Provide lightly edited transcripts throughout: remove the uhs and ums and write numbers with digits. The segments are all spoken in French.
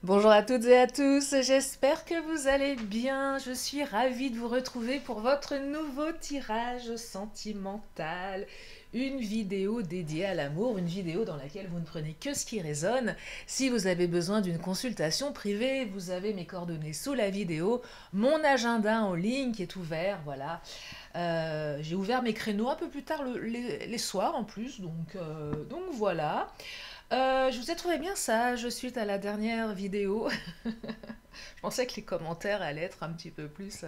Bonjour à toutes et à tous, j'espère que vous allez bien. Je suis ravie de vous retrouver pour votre nouveau tirage sentimental. Une vidéo dédiée à l'amour, une vidéo dans laquelle vous ne prenez que ce qui résonne. Si vous avez besoin d'une consultation privée, vous avez mes coordonnées sous la vidéo, mon agenda en ligne qui est ouvert, voilà. J'ai ouvert mes créneaux un peu plus tard les soirs en plus, donc voilà. Je vous ai trouvé bien sage suite à la dernière vidéo. Je pensais que les commentaires allaient être un petit peu plus.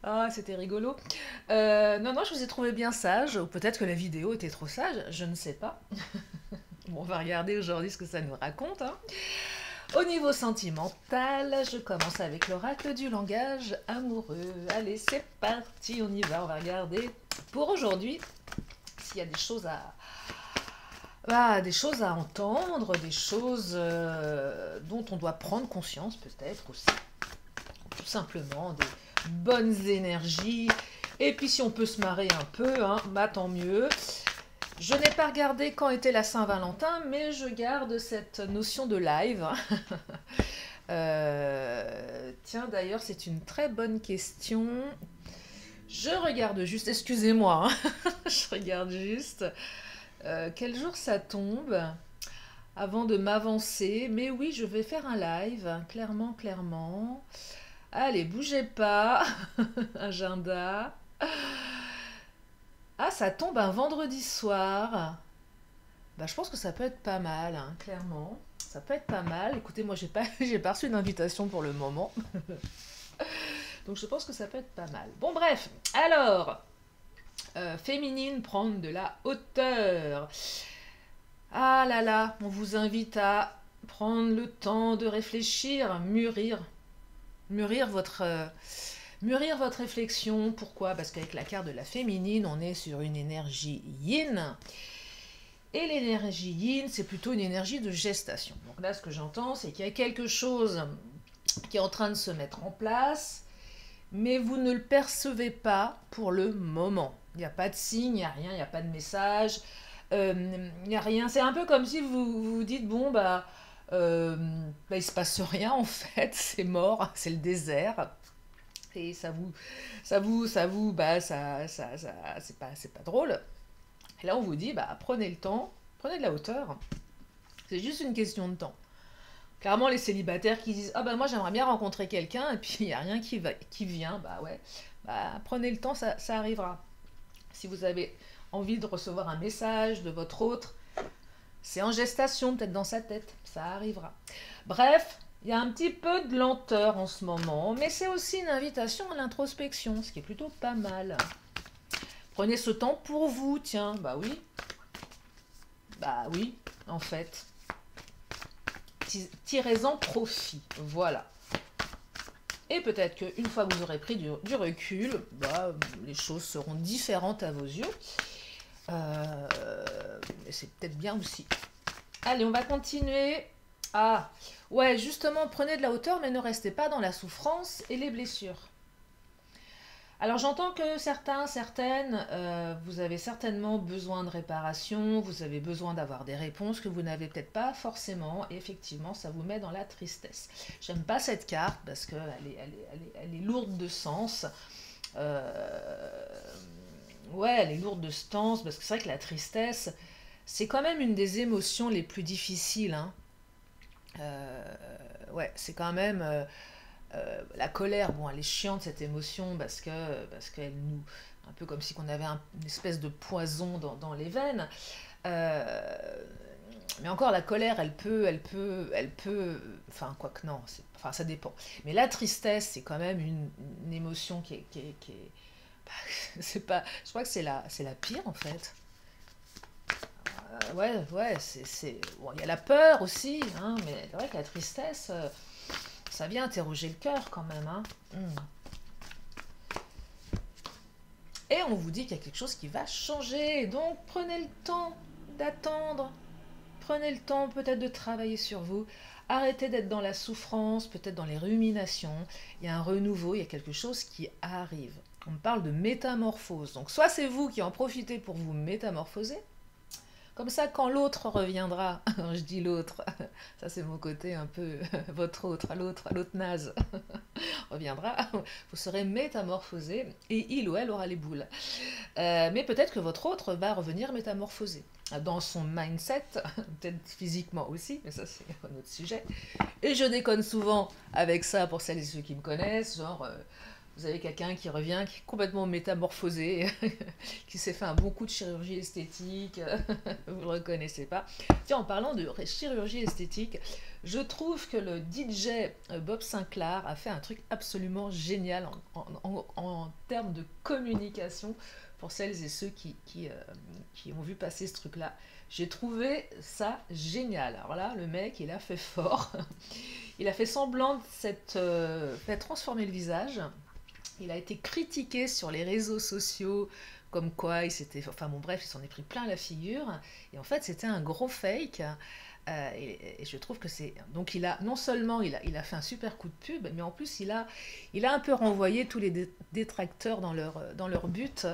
Ah, c'était rigolo. Non, je vous ai trouvé bien sage, ou peut-être que la vidéo était trop sage, je ne sais pas. Bon, on va regarder aujourd'hui ce que ça nous raconte, hein. Au niveau sentimental, je commence avec l'oracle du langage amoureux. Allez, c'est parti, on y va, on va regarder pour aujourd'hui s'il y a des choses à entendre, des choses dont on doit prendre conscience peut-être aussi. Tout simplement des bonnes énergies. Et puis si on peut se marrer un peu, hein, bah tant mieux. Je n'ai pas regardé quand était la Saint-Valentin, mais je garde cette notion de live. Tiens, d'ailleurs, c'est une très bonne question. Je regarde juste, excusez-moi, hein, je regarde juste quel jour ça tombe avant de m'avancer. Mais oui, je vais faire un live, hein, clairement, clairement. Allez, bougez pas. Agenda. Ah, ça tombe un vendredi soir. Bah, je pense que ça peut être pas mal, hein, clairement. Ça peut être pas mal. Écoutez, moi, j'ai pas, j'ai pas reçu d'invitation pour le moment. Donc, je pense que ça peut être pas mal. Bon, bref. Alors, féminine, prendre de la hauteur. Ah là là, on vous invite à prendre le temps de réfléchir, mûrir mûrir votre réflexion. Pourquoi? Parce qu'avec la carte de la féminine, on est sur une énergie yin. Et l'énergie yin, c'est plutôt une énergie de gestation. Donc là, ce que j'entends, c'est qu'il y a quelque chose qui est en train de se mettre en place, mais vous ne le percevez pas pour le moment. Il n'y a pas de signe, il n'y a rien, il n'y a pas de message, il n'y a rien. C'est un peu comme si vous vous dites, bon, bah, il se passe rien en fait, c'est mort, c'est le désert. Et c'est pas drôle. Et là, on vous dit, bah, prenez le temps, prenez de la hauteur. C'est juste une question de temps. Clairement, les célibataires qui disent, ah bah moi j'aimerais bien rencontrer quelqu'un, et puis il n'y a rien qui vient, bah ouais, bah prenez le temps, ça arrivera. Si vous avez envie de recevoir un message de votre autre, c'est en gestation, peut-être dans sa tête, ça arrivera. Bref, il y a un petit peu de lenteur en ce moment, mais c'est aussi une invitation à l'introspection, ce qui est plutôt pas mal. Prenez ce temps pour vous, tiens, bah oui, en fait. Tirez-en profit, voilà. Et peut-être qu'une fois que vous aurez pris du recul, bah, les choses seront différentes à vos yeux. Et c'est peut-être bien aussi. Allez, on va continuer. Ah, ouais, justement, prenez de la hauteur, mais ne restez pas dans la souffrance et les blessures. Alors j'entends que certains, certaines, vous avez certainement besoin de réparation, vous avez besoin d'avoir des réponses que vous n'avez peut-être pas forcément, et effectivement ça vous met dans la tristesse. J'aime pas cette carte parce qu'elle est lourde de sens. Euh, ouais, elle est lourde de sens parce que c'est vrai que la tristesse, c'est quand même une des émotions les plus difficiles, hein. Euh, ouais, c'est quand même la colère. Bon, elle est chiante cette émotion parce qu'elle nous, un peu comme si on avait une espèce de poison dans les veines. Euh, mais encore la colère, enfin quoi que non, enfin ça dépend. Mais la tristesse, c'est quand même une émotion bah, c'est pas, je crois que c'est la pire en fait. Ouais, bon, il y a la peur aussi, hein, mais c'est vrai que la tristesse, ça vient interroger le cœur quand même, hein. Et on vous dit qu'il y a quelque chose qui va changer. Donc prenez le temps d'attendre. Prenez le temps peut-être de travailler sur vous. Arrêtez d'être dans la souffrance, peut-être dans les ruminations. Il y a un renouveau, il y a quelque chose qui arrive. On parle de métamorphose. Donc soit c'est vous qui en profitez pour vous métamorphoser, Comme ça, quand l'autre reviendra, je dis l'autre, ça c'est mon côté un peu votre l'autre naze, reviendra, vous serez métamorphosé et il ou elle aura les boules. Mais peut-être que votre autre va revenir métamorphosé dans son mindset, peut-être physiquement aussi, mais ça c'est un autre sujet. Et je déconne souvent avec ça pour celles et ceux qui me connaissent, genre vous avez quelqu'un qui revient, qui est complètement métamorphosé, qui s'est fait un bon coup de chirurgie esthétique, vous ne le reconnaissez pas. Tiens, en parlant de chirurgie esthétique, je trouve que le DJ Bob Sinclair a fait un truc absolument génial en termes de communication pour celles et ceux qui ont vu passer ce truc-là. J'ai trouvé ça génial. Alors là, le mec, il a fait fort. Il a fait semblant de fait transformer le visage. Il a été critiqué sur les réseaux sociaux, comme quoi il s'était... Enfin bon, bref, il s'en est pris plein la figure. Et en fait, c'était un gros fake. Et je trouve que c'est... Donc il a, non seulement il a fait un super coup de pub, mais en plus il a un peu renvoyé tous les détracteurs dans leur but.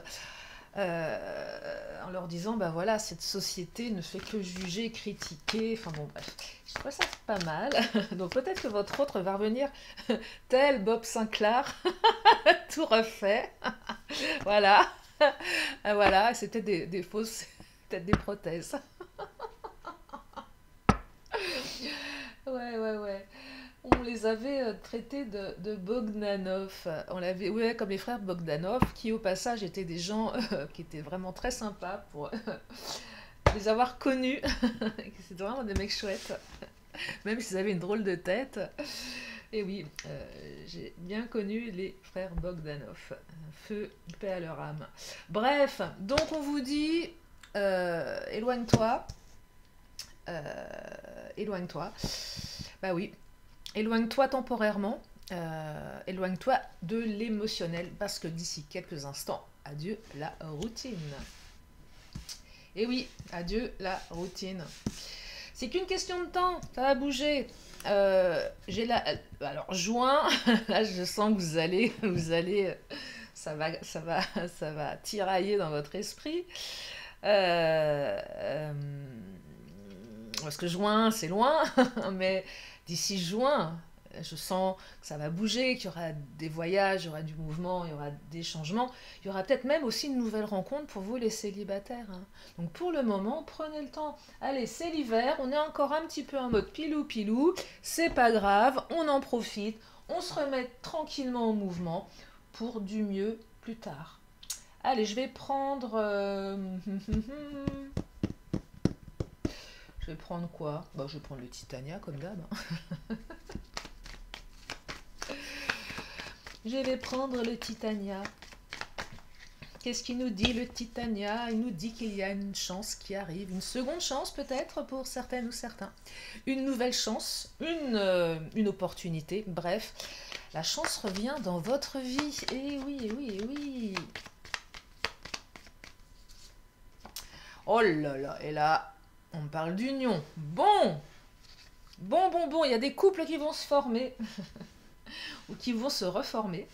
En leur disant, bah voilà, cette société ne fait que juger, critiquer, enfin bon bref, je trouve ça pas mal. Donc peut-être que votre autre va revenir tel Bob Sinclair, tout refait, voilà, voilà, c'est peut-être des fausses, peut-être des prothèses. Ouais. On les avait traités de Bogdanov. On l'avait, ouais, comme les frères Bogdanov, qui au passage étaient des gens qui étaient vraiment très sympas pour les avoir connus. C'était vraiment des mecs chouettes, même s'ils avaient une drôle de tête. Et oui, j'ai bien connu les frères Bogdanov. Feu, paix à leur âme. Bref, donc on vous dit, éloigne-toi. Éloigne-toi. Bah oui, éloigne-toi temporairement, éloigne-toi de l'émotionnel, parce que d'ici quelques instants, adieu la routine. Et oui, adieu la routine. C'est qu'une question de temps, ça va bouger. Alors juin, là je sens que ça va tirailler dans votre esprit. Parce que juin, c'est loin, mais d'ici juin, je sens que ça va bouger, qu'il y aura des voyages, il y aura du mouvement, il y aura des changements. Il y aura peut-être même aussi une nouvelle rencontre pour vous les célibataires. Hein. Donc pour le moment, prenez le temps. Allez, c'est l'hiver, on est encore un petit peu en mode pilou-pilou, c'est pas grave, on en profite, on se remet tranquillement au mouvement pour du mieux plus tard. Allez, je vais prendre... Je vais prendre quoi? Bah, je vais prendre le Titania comme d'hab. Hein. Je vais prendre le Titania. Qu'est-ce qu'il nous dit le Titania? Il nous dit qu'il y a une chance qui arrive, une seconde chance peut-être pour certaines ou certains. Une nouvelle chance, une opportunité, bref. La chance revient dans votre vie. Et oui, et oui, et oui. Oh là là, et là... On parle d'union. Bon, il y a des couples qui vont se former ou qui vont se reformer.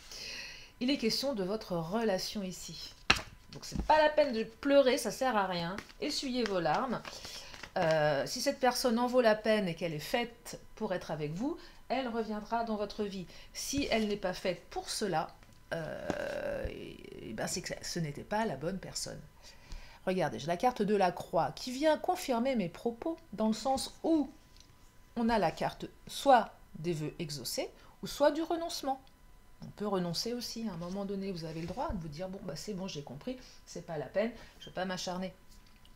Il est question de votre relation ici. Donc c'est pas la peine de pleurer, ça sert à rien. Essuyez vos larmes. Si cette personne en vaut la peine et qu'elle est faite pour être avec vous, elle reviendra dans votre vie. Si elle n'est pas faite pour cela, c'est que ce n'était pas la bonne personne. Regardez, j'ai la carte de la croix qui vient confirmer mes propos dans le sens où on a la carte soit des vœux exaucés ou soit du renoncement. On peut renoncer aussi, à un moment donné, vous avez le droit de vous dire, bon, bah c'est bon, j'ai compris, c'est pas la peine, je ne vais pas m'acharner.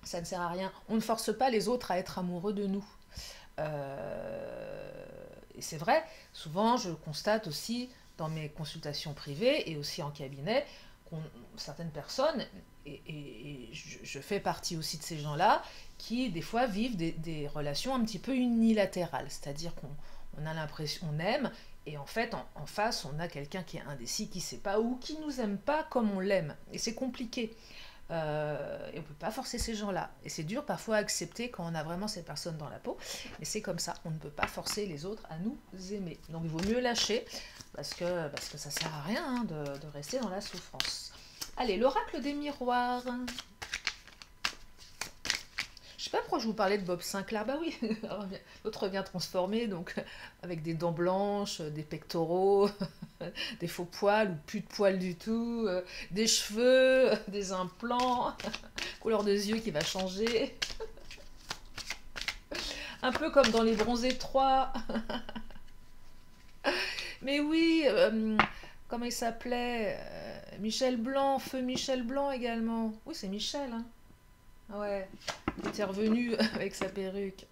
Ça ne sert à rien. On ne force pas les autres à être amoureux de nous. Et c'est vrai, souvent je constate aussi dans mes consultations privées et aussi en cabinet, certaines personnes, et je fais partie aussi de ces gens-là, qui des fois vivent des relations un petit peu unilatérales, c'est-à-dire qu'on a l'impression, on aime, et en fait en face on a quelqu'un qui est indécis, qui ne sait pas, ou qui ne nous aime pas comme on l'aime, et c'est compliqué. Et on ne peut pas forcer ces gens-là. Et c'est dur parfois à accepter quand on a vraiment ces personnes dans la peau, mais c'est comme ça, on ne peut pas forcer les autres à nous aimer. Donc il vaut mieux lâcher, parce que ça ne sert à rien hein, de rester dans la souffrance. Allez, l'oracle des miroirs. Je sais pas pourquoi je vous parlais de Bob Sinclair. Bah oui, l'autre revient transformé, donc avec des dents blanches, des pectoraux, des faux poils ou plus de poils du tout, des cheveux, des implants, couleur de yeux qui va changer. Un peu comme dans les Bronzés 3. Mais oui, comment il s'appelait Michel Blanc, Feu Michel Blanc également. Oui, c'est Michel, hein. Ouais, il était revenu avec sa perruque.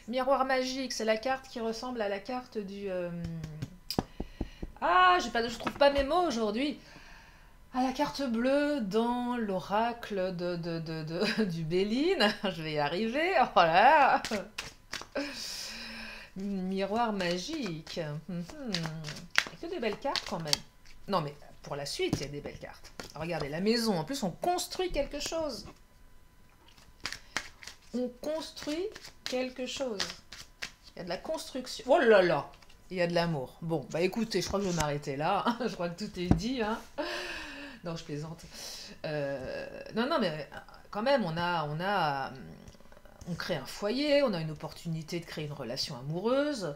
Miroir magique, c'est la carte qui ressemble à la carte du... Ah, je trouve pas mes mots aujourd'hui. À la carte bleue dans l'oracle du Béline. Je vais y arriver. Oh là là. Miroir magique. Il y a que des belles cartes quand même. Non mais pour la suite, il y a des belles cartes. Regardez, la maison. En plus, on construit quelque chose. On construit quelque chose. Il y a de la construction. Oh là là. Il y a de l'amour. Bon, bah écoutez, je crois que je vais m'arrêter là. Je crois que tout est dit. Hein. Non, je plaisante. Non, non, mais quand même, on crée un foyer, on a une opportunité de créer une relation amoureuse.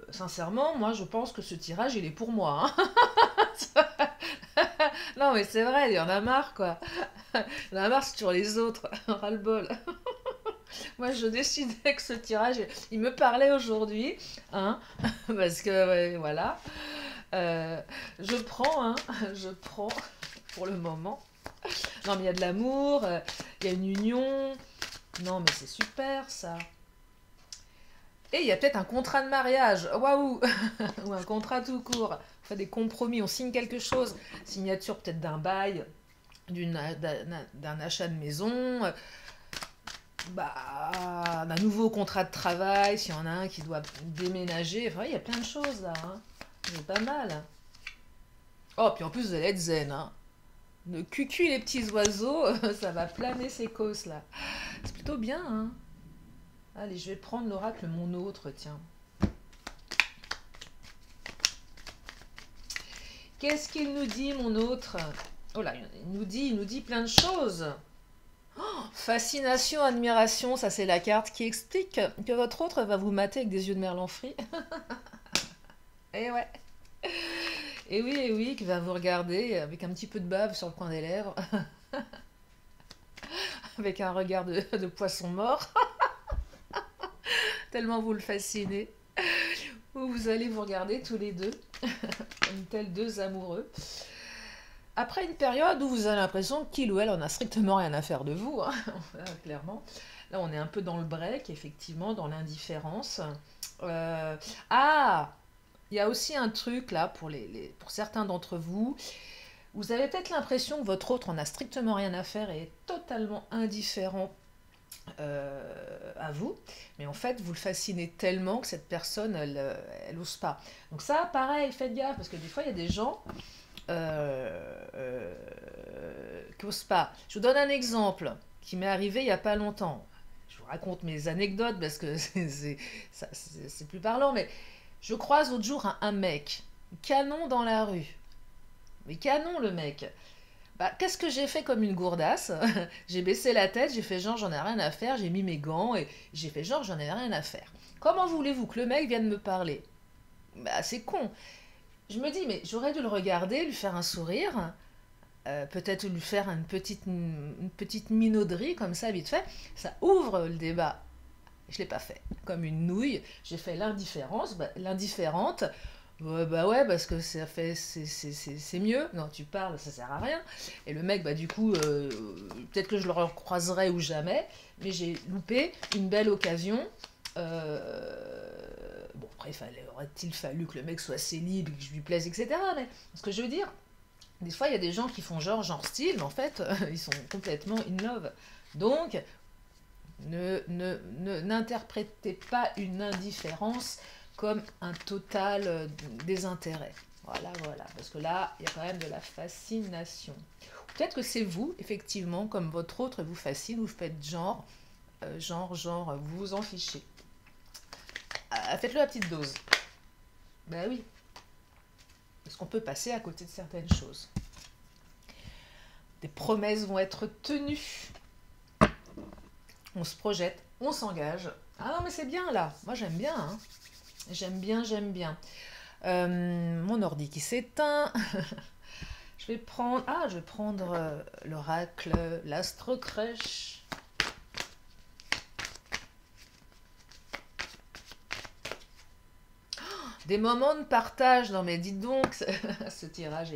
Sincèrement, moi, je pense que ce tirage, il est pour moi. Hein. Non, mais c'est vrai, il y en a marre, quoi. Il y en a marre, c'est toujours les autres. Ras-le-bol. Moi, je décidais que ce tirage, il me parlait aujourd'hui. Hein, parce que, ouais, voilà. Euh, je prends, hein, je prends pour le moment. Non, mais il y a de l'amour, il y a une union. Non, mais c'est super ça. Et il y a peut-être un contrat de mariage. Waouh. Ou un contrat tout court. On fait des compromis, on signe quelque chose. Signature peut-être d'un bail, d'un achat de maison, bah, d'un nouveau contrat de travail, s'il y en a un qui doit déménager. Enfin, il y a plein de choses là. Hein. C'est pas mal. Oh, puis en plus, vous allez être zen. Hein. Ne cucu les petits oiseaux, ça va planer ces causes là. C'est plutôt bien, hein. Allez, je vais prendre l'oracle mon autre, tiens. Qu'est-ce qu'il nous dit, mon autre? Oh là, il nous dit plein de choses. Oh, fascination, admiration, ça c'est la carte qui explique que votre autre va vous mater avec des yeux de merlan frit. Eh ouais. Et oui, qui va vous regarder avec un petit peu de bave sur le coin des lèvres, avec un regard de poisson mort, tellement vous le fascinez. Où vous allez vous regarder tous les deux, comme tels deux amoureux. Après une période où vous avez l'impression qu'il ou elle en a strictement rien à faire de vous, hein, clairement. Là, on est un peu dans le break, effectivement, dans l'indifférence. Ah, il y a aussi un truc là pour certains d'entre vous. Vous avez peut-être l'impression que votre autre en a strictement rien à faire et est totalement indifférent à vous, mais en fait vous le fascinez tellement que cette personne elle ose pas. Donc ça pareil, faites gaffe parce que des fois il y a des gens qui osent pas. Je vous donne un exemple qui m'est arrivé il y a pas longtemps. Je vous raconte mes anecdotes parce que c'est plus parlant, mais je croise l'autre jour un mec canon dans la rue, mais canon le mec. Bah, qu'est-ce que j'ai fait comme une gourdasse? J'ai baissé la tête, j'ai fait genre j'en ai rien à faire, j'ai mis mes gants et j'ai fait genre j'en ai rien à faire. Comment voulez-vous que le mec vienne me parler? Bah, c'est con. Je me dis, mais j'aurais dû le regarder, lui faire un sourire, peut-être lui faire une petite minauderie comme ça, vite fait. Ça ouvre le débat. Je l'ai pas fait. Comme une nouille, j'ai fait l'indifférence, l'indifférente. Ouais, bah ouais, parce que ça fait, c'est mieux. Non, tu parles, ça sert à rien. Et le mec, bah du coup, peut-être que je le recroiserai ou jamais, mais j'ai loupé une belle occasion. Bon, après, aurait-il fallu que le mec soit assez libre, que je lui plaise, etc. Mais ce que je veux dire, des fois, il y a des gens qui font genre style, mais en fait, ils sont complètement in love. Donc, n'interprétez pas une indifférence comme un total désintérêt. Voilà, voilà. Parce que là, il y a quand même de la fascination. Peut-être que c'est vous, effectivement, comme votre autre vous fascine, vous faites vous vous en fichez. Faites-le à petite dose. Ben oui. Parce qu'on peut passer à côté de certaines choses. Des promesses vont être tenues. on se projette, on s'engage. Ah non, mais c'est bien là. Moi, j'aime bien, hein. J'aime bien, j'aime bien. Mon ordi qui s'éteint. Je vais prendre l'oracle, l'astre crèche. Des moments de partage. Non mais dites donc, ce tirage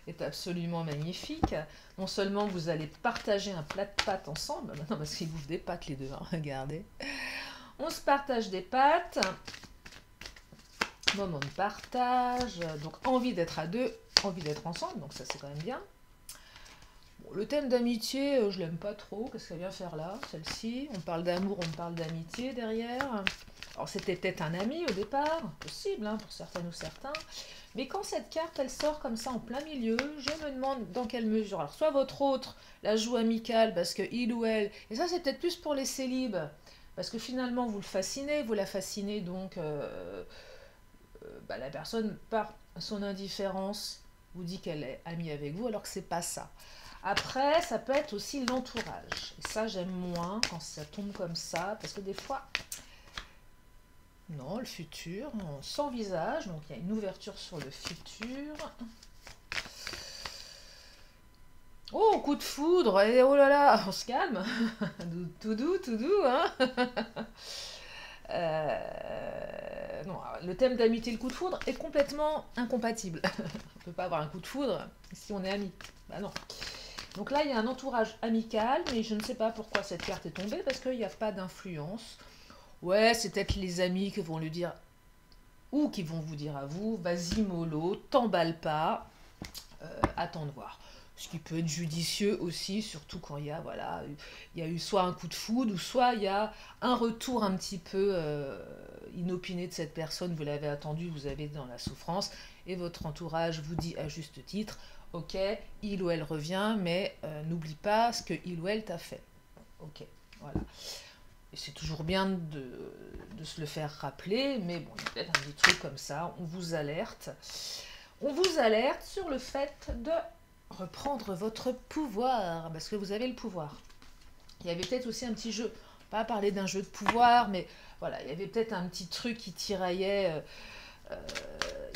est absolument magnifique. Non seulement vous allez partager un plat de pâtes ensemble, non parce qu'ils bouffent des pâtes les deux, hein, regardez. On se partage des pâtes. Moment de partage. Donc envie d'être à deux, envie d'être ensemble, donc ça c'est quand même bien. Bon, le thème d'amitié, je l'aime pas trop. Qu'est-ce qu'elle vient faire là, celle-ci? On parle d'amour, on parle d'amitié derrière. Alors c'était peut-être un ami au départ, possible hein, pour certaines ou certains. Mais quand cette carte elle sort comme ça en plein milieu, je me demande dans quelle mesure. Alors soit votre autre la joue amicale parce que il ou elle, et ça c'est peut-être plus pour les célibes, parce que finalement vous le fascinez, vous la fascinez donc la personne par son indifférence vous dit qu'elle est amie avec vous alors que c'est pas ça. Après, ça peut être aussi l'entourage. Et ça, j'aime moins quand ça tombe comme ça, parce que des fois, non, le futur, sans visage, donc il y a une ouverture sur le futur. Oh, coup de foudre, et oh là là, on se calme. Tout doux, hein. Non, le thème d'amitié et le coup de foudre est complètement incompatible. On ne peut pas avoir un coup de foudre si on est amis. Bah non. Donc là, il y a un entourage amical, mais je ne sais pas pourquoi cette carte est tombée, parce qu'il n'y a pas d'influence. Ouais, c'est peut-être les amis qui vont lui dire, ou qui vont vous dire à vous, vas-y mollo, t'emballe pas, attends de voir. Ce qui peut être judicieux aussi, surtout quand il y a, voilà, il y a eu soit un coup de foudre, ou soit il y a un retour un petit peu inopiné de cette personne, vous l'avez attendu, vous avez dans la souffrance, et votre entourage vous dit à juste titre, ok, il ou elle revient, mais n'oublie pas ce que il ou elle t'a fait. Ok, voilà. Et c'est toujours bien de se le faire rappeler, mais bon, il y a peut-être un petit truc comme ça, on vous alerte. On vous alerte sur le fait de reprendre votre pouvoir, parce que vous avez le pouvoir. Il y avait peut-être aussi un petit jeu, pas parler d'un jeu de pouvoir, mais voilà, il y avait peut-être un petit truc qui tiraillait.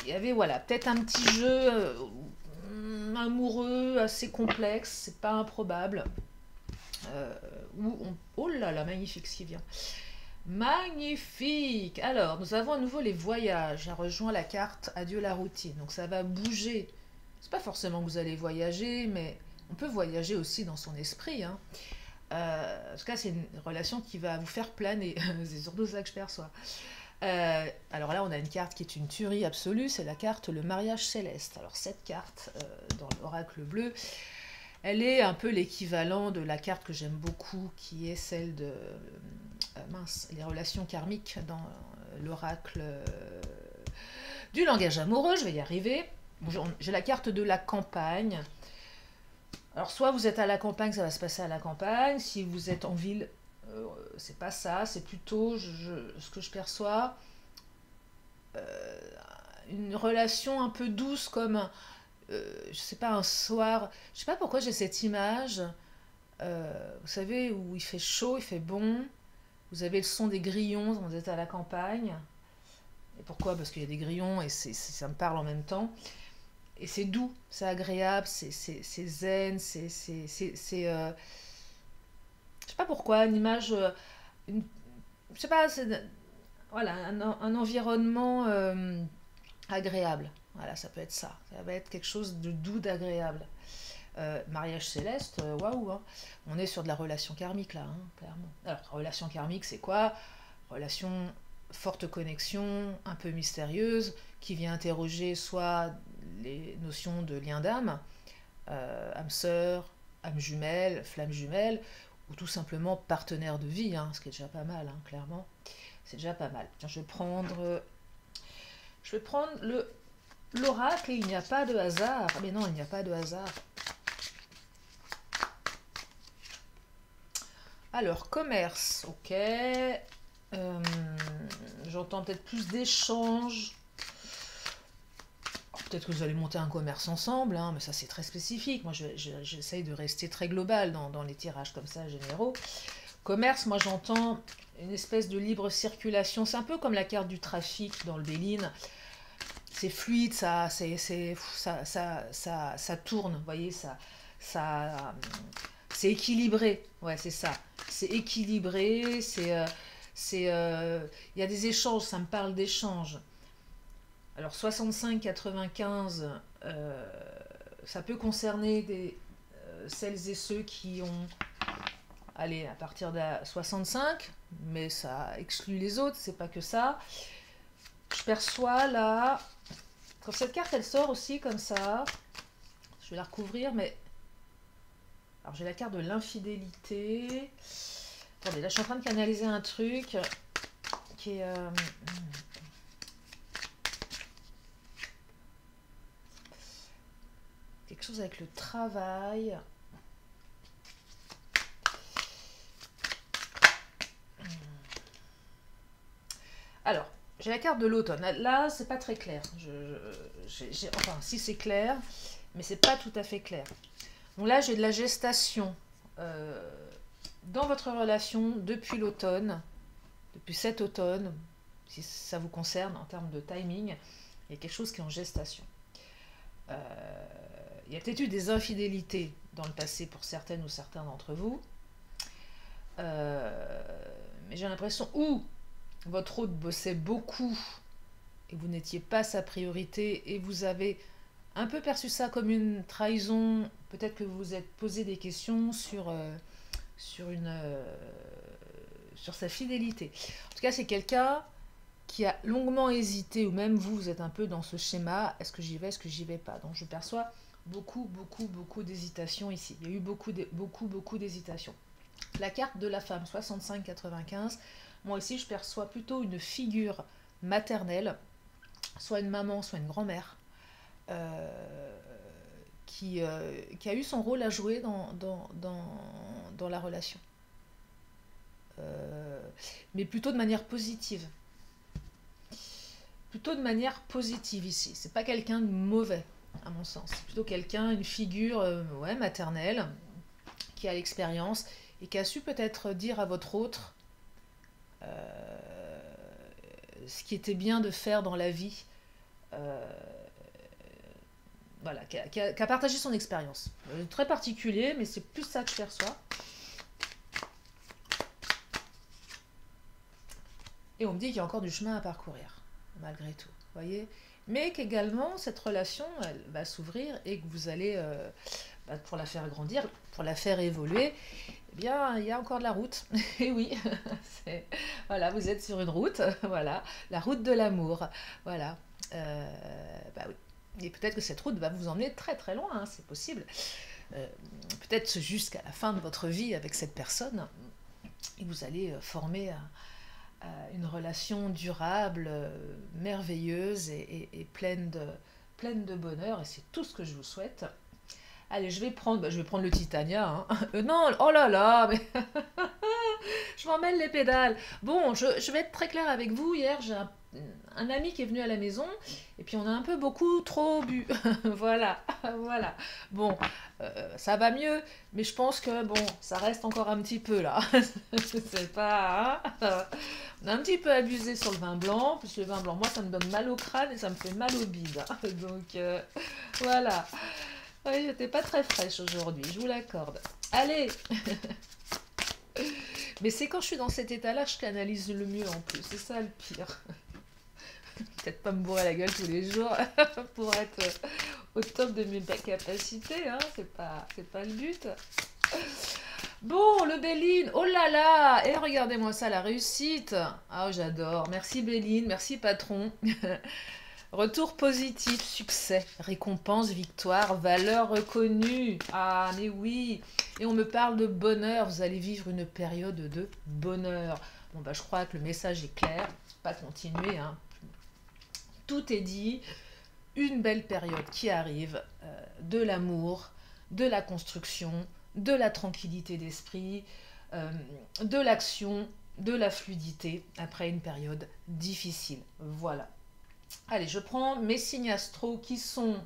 Il y avait voilà, peut-être un petit jeu amoureux assez complexe, c'est pas improbable. Oh là là, magnifique ce qui vient. Magnifique. Alors, nous avons à nouveau les voyages. Ça rejoint la carte Adieu la routine. Donc ça va bouger. C'est pas forcément que vous allez voyager, mais on peut voyager aussi dans son esprit, hein. En tout cas, c'est une relation qui va vous faire planer. C'est surtout ça que je perçois. Alors là, on a une carte qui est une tuerie absolue. C'est la carte Le mariage céleste. Alors cette carte, dans l'oracle bleu, elle est un peu l'équivalent de la carte que j'aime beaucoup, qui est celle de les relations karmiques dans l'oracle du langage amoureux. Je vais y arriver. J'ai la carte de la campagne. Alors soit vous êtes à la campagne, ça va se passer à la campagne. Si vous êtes en ville, c'est pas ça. C'est plutôt ce que je perçois, une relation un peu douce comme je sais pas, un soir, je sais pas pourquoi j'ai cette image, vous savez, où il fait chaud, il fait bon, vous avez le son des grillons, vous êtes à la campagne, et pourquoi? Parce qu'il y a des grillons et ça me parle en même temps, et c'est doux, c'est agréable, c'est zen, je sais pas pourquoi, une image, une, je sais pas, voilà, un environnement agréable. Voilà, ça peut être ça. Ça va être quelque chose de doux, d'agréable. Mariage céleste, waouh, hein. On est sur de la relation karmique là, hein, clairement. Alors, relation karmique, c'est quoi? Relation forte connexion, un peu mystérieuse, qui vient interroger soit les notions de lien d'âme, âme sœur, âme jumelle, flamme jumelle, ou tout simplement partenaire de vie, hein, ce qui est déjà pas mal, hein, clairement. C'est déjà pas mal. Tiens, je vais prendre l'oracle et il n'y a pas de hasard. Mais non, il n'y a pas de hasard. Alors, commerce, ok. J'entends peut-être plus d'échanges. Peut-être que vous allez monter un commerce ensemble, hein, mais ça c'est très spécifique. Moi j'essaye de rester très global dans les tirages comme ça, généraux. Commerce, moi j'entends une espèce de libre circulation. C'est un peu comme la carte du trafic dans le Béline. C'est fluide, ça tourne, vous voyez, ça, c'est équilibré. Ouais, c'est ça. C'est équilibré, il y a des échanges, ça me parle d'échanges. Alors 65-95, ça peut concerner celles et ceux qui ont, allez, à partir de 65, mais ça exclut les autres, c'est pas que ça. Je perçois là, quand cette carte elle sort aussi comme ça, je vais la recouvrir, mais alors j'ai la carte de l'infidélité. Attendez, là je suis en train de canaliser un truc qui est quelque chose avec le travail. Alors, j'ai la carte de l'automne. Là, c'est pas très clair. Enfin, si c'est clair, mais c'est pas tout à fait clair. Donc là, j'ai de la gestation dans votre relation depuis l'automne, depuis cet automne, si ça vous concerne en termes de timing, il y a quelque chose qui est en gestation. Il y a peut-être eu des infidélités dans le passé pour certaines ou certains d'entre vous. Mais j'ai l'impression, votre hôte bossait beaucoup et vous n'étiez pas sa priorité et vous avez un peu perçu ça comme une trahison. Peut-être que vous vous êtes posé des questions sur sa fidélité. En tout cas, c'est quelqu'un qui a longuement hésité, ou même vous êtes un peu dans ce schéma, est-ce que j'y vais, est-ce que j'y vais pas. Donc je perçois beaucoup d'hésitation ici. Il y a eu beaucoup d'hésitation. La carte de la femme, 65-95, moi ici je perçois plutôt une figure maternelle, soit une maman, soit une grand-mère, qui a eu son rôle à jouer dans la relation. Mais plutôt de manière positive. Plutôt de manière positive ici. C'est pas quelqu'un de mauvais, à mon sens. C'est plutôt quelqu'un, une figure maternelle, qui a l'expérience et qui a su peut-être dire à votre autre ce qui était bien de faire dans la vie. Voilà, qui a partagé son expérience. Très particulier, mais c'est plus ça que je perçois. Et on me dit qu'il y a encore du chemin à parcourir, malgré tout. Voyez, mais qu'également, cette relation, elle va s'ouvrir et que vous allez, pour la faire grandir, pour la faire évoluer, eh bien, il y a encore de la route. Et oui, voilà, vous êtes sur une route, voilà, la route de l'amour. Voilà, oui. Et peut-être que cette route va vous emmener très très loin, hein, c'est possible. Peut-être jusqu'à la fin de votre vie avec cette personne, et vous allez former une relation durable, merveilleuse et pleine de bonheur, et c'est tout ce que je vous souhaite. Allez, je vais prendre le Titania. Hein. Non, oh là là, mais je m'en mêle les pédales. Bon, je vais être très claire avec vous. Hier, j'ai un ami qui est venu à la maison, et puis on a un peu beaucoup trop bu. Voilà, voilà. Bon, ça va mieux, mais je pense que, bon, ça reste encore un petit peu là. C'est pas... Hein, on a un petit peu abusé sur le vin blanc, puisque le vin blanc, moi, ça me donne mal au crâne et ça me fait mal au bide. Hein. Donc, voilà. Oui, j'étais pas très fraîche aujourd'hui, je vous l'accorde. Allez. Mais c'est quand je suis dans cet état-là que je canalise le mieux en plus, c'est ça le pire. Peut-être pas me bourrer la gueule tous les jours pour être au top de mes capacités, hein. C'est pas le but. Bon, le Béline, oh là là. Et regardez-moi ça, la réussite. Ah, j'adore. Merci Béline, merci patron. Retour positif, succès, récompense, victoire, valeur reconnue. Ah, mais oui. Et on me parle de bonheur. Vous allez vivre une période de bonheur. Bon, je crois que le message est clair. Pas continuer, hein. Tout est dit. Une belle période qui arrive. De l'amour, de la construction, de la tranquillité d'esprit, de l'action, de la fluidité après une période difficile. Voilà. Allez, je prends mes signes astro qui sont...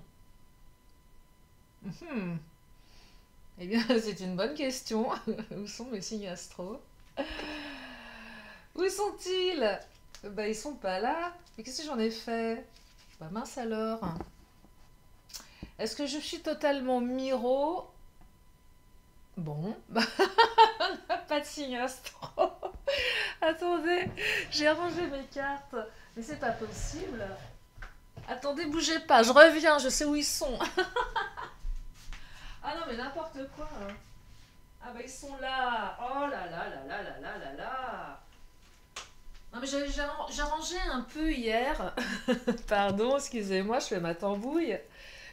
Eh bien, c'est une bonne question. Où sont mes signes astro? Où sont-ils? Bah, ils sont pas là. Mais qu'est-ce que j'en ai fait? Bah, mince alors. Est-ce que je suis totalement miro? Bon, bah, pas de signe astro. Attendez, j'ai rangé mes cartes. Mais c'est pas possible. Attendez, bougez pas, je reviens, je sais où ils sont. Ah non, mais n'importe quoi, hein. Ah bah ils sont là. Oh là là là là là là là là. Non mais j'ai rangé un peu hier. Pardon, excusez-moi, je fais ma tambouille.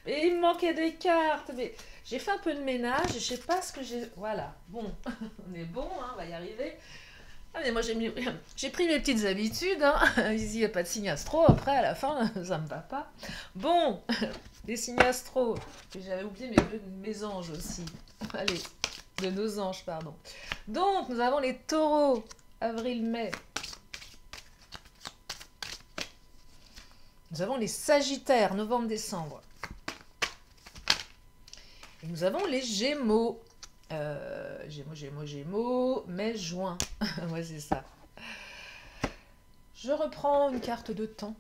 Mais il me manquait des cartes. Mais j'ai fait un peu de ménage et je sais pas ce que j'ai. Voilà. Bon, on est bon, hein, on va y arriver. Ah mais moi j'ai pris mes petites habitudes. Hein. Ici il n'y a pas de signe astro. Après à la fin ça me va pas. Bon, des signes astro. Et j'avais oublié mes anges aussi. Allez, de nos anges pardon. Donc nous avons les taureaux. Avril-mai. Nous avons les sagittaires. Novembre-décembre. Et nous avons les Gémeaux. Gémeaux, mai, juin. Ouais, c'est ça. Je reprends une carte de temps.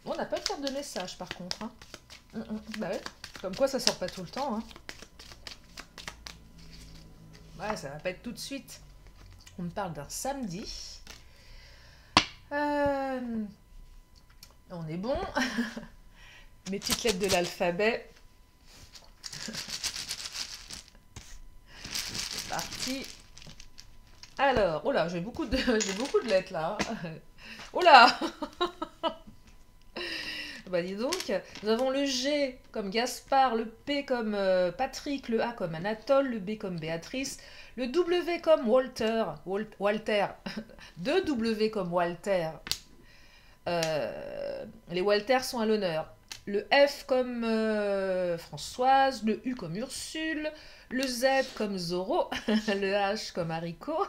Bon, on n'a pas de carte de message par contre. Hein. Bah ouais. Comme quoi ça sort pas tout le temps. Hein. Ouais, ça va pas être tout de suite. On me parle d'un samedi. On est bon. Mes petites lettres de l'alphabet. C'est parti. Alors, oh là, j'ai beaucoup de lettres là. Oh là. Bah dis donc, nous avons le G comme Gaspard, le P comme Patrick, le A comme Anatole, le B comme Béatrice, le W comme Walter, deux W comme Walter. Les Walters sont à l'honneur. Le F comme Françoise, le U comme Ursule, le Z comme Zoro, le H comme Haricot,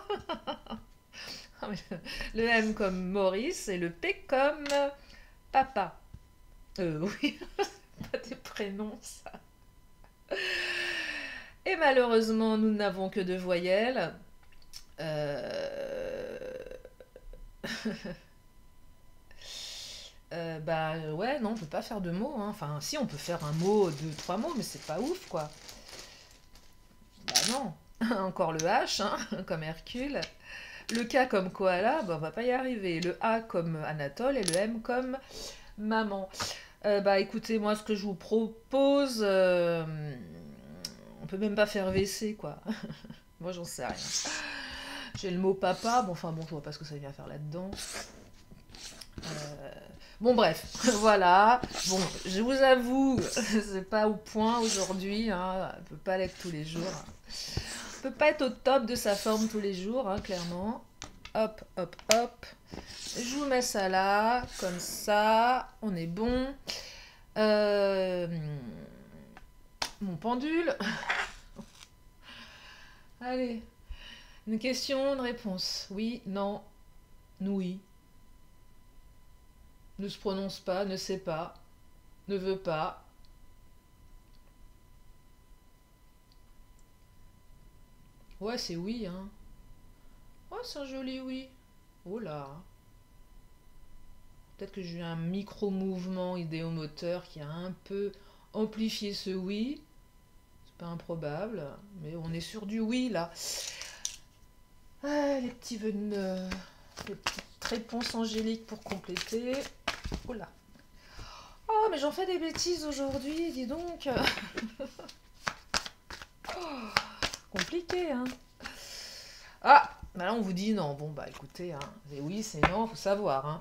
le M comme Maurice et le P comme Papa. Oui, pas des prénoms, ça. Et malheureusement, nous n'avons que deux voyelles. Bah ouais, non, on peut pas faire de mots. Hein. Enfin, si, on peut faire un mot, deux, trois mots, mais c'est pas ouf, quoi. Bah non. Encore le H, hein, comme Hercule. Le K comme koala, bah on va pas y arriver. Le A comme Anatole et le M comme maman. Bah écoutez, moi ce que je vous propose, on peut même pas faire WC quoi. Moi j'en sais rien. J'ai le mot papa, bon enfin bon, je vois pas ce que ça vient faire là-dedans. Bon bref, voilà. Bon, je vous avoue, c'est pas au point aujourd'hui, hein. On peut pas l'être tous les jours. On peut pas être au top de sa forme tous les jours, hein, clairement. Hop, hop, hop. Je vous mets ça là, comme ça, on est bon. Euh, Mon pendule. Allez, une question, une réponse. Oui, non, oui. Ne se prononce pas, ne sait pas, ne veut pas. Ouais, c'est oui, hein. Ouais, c'est un joli oui. Oh là. Peut-être que j'ai eu un micro-mouvement idéomoteur qui a un peu amplifié ce oui. C'est pas improbable, mais on est sur du oui là. Ah, les petits veneux, les petites réponses angéliques pour compléter. Oh là. Oh, mais j'en fais des bêtises aujourd'hui, dis donc. Oh, compliqué, hein. Ah, bah là on vous dit non. Bon, bah écoutez, hein, c'est oui, c'est non, faut savoir. Hein.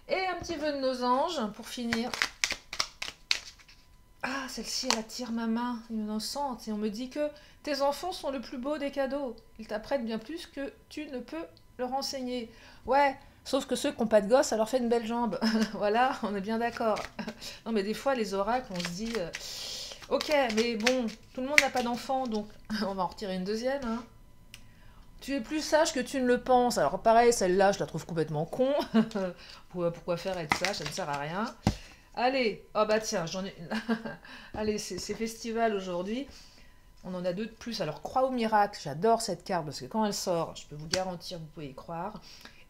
Et un petit vœu de nos anges pour finir. Ah, celle-ci, elle attire ma main innocente. Et on me dit que tes enfants sont le plus beau des cadeaux. Ils t'apprennent bien plus que tu ne peux leur enseigner. Ouais, sauf que ceux qui n'ont pas de gosse, ça leur fait une belle jambe. Voilà, on est bien d'accord. Non, mais des fois, les oracles, on se dit... ok, mais bon, tout le monde n'a pas d'enfant, donc on va en retirer une deuxième. Hein. Tu es plus sage que tu ne le penses. Alors pareil, celle-là, je la trouve complètement con. Pourquoi faire être sage? Ça ne sert à rien. Allez, oh bah tiens, j'en ai... Allez, c'est festival aujourd'hui. On en a deux de plus. Alors, crois au miracle, j'adore cette carte parce que quand elle sort, je peux vous garantir, vous pouvez y croire.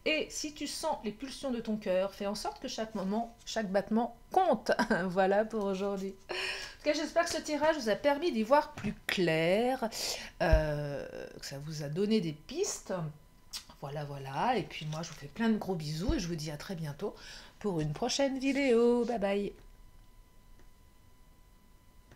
Et si tu sens les pulsions de ton cœur, fais en sorte que chaque moment, chaque battement compte. Voilà pour aujourd'hui. En tout cas, j'espère que ce tirage vous a permis d'y voir plus clair, que ça vous a donné des pistes. Voilà, voilà. Et puis moi, je vous fais plein de gros bisous et je vous dis à très bientôt pour une prochaine vidéo. Bye bye.